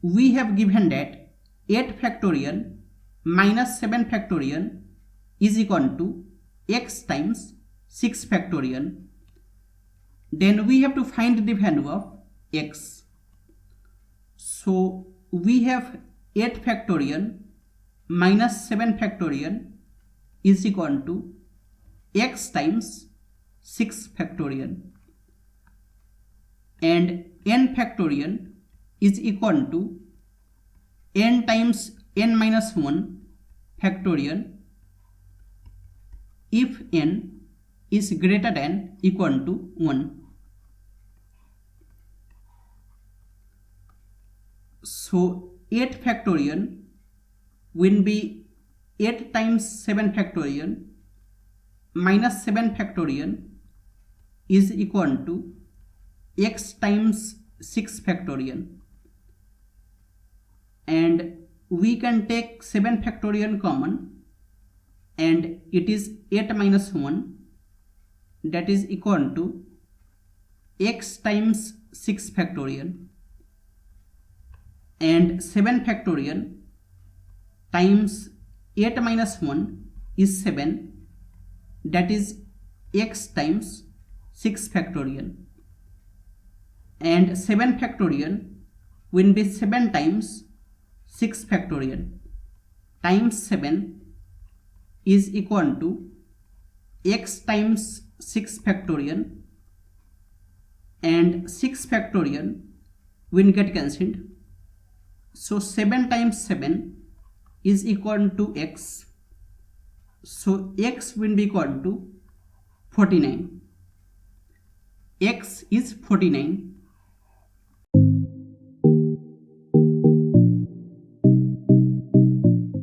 we have given that 8 factorial minus 7 factorial is equal to x times 6 factorial. Then we have to find the value of x. So we have 8 factorial minus 7 factorial is equal to x times 6 factorial, and n factorial is equal to n times n minus 1 factorial if n is greater than equal to 1. So 8 factorial will be 8 times 7 factorial minus 7 factorial is equal to x times 6 factorial, and we can take 7 factorial common, and it is 8 minus 1, that is equal to x times 6 factorial, and 7 factorial times 8 minus 1 is 7, that is x times 6 factorial, and 7 factorial will be 7 times 6 factorial times 7 is equal to x times 6 factorial, and 6 factorial will get cancelled. So 7 times 7 is equal to x. So x will be equal to 49. X is 49.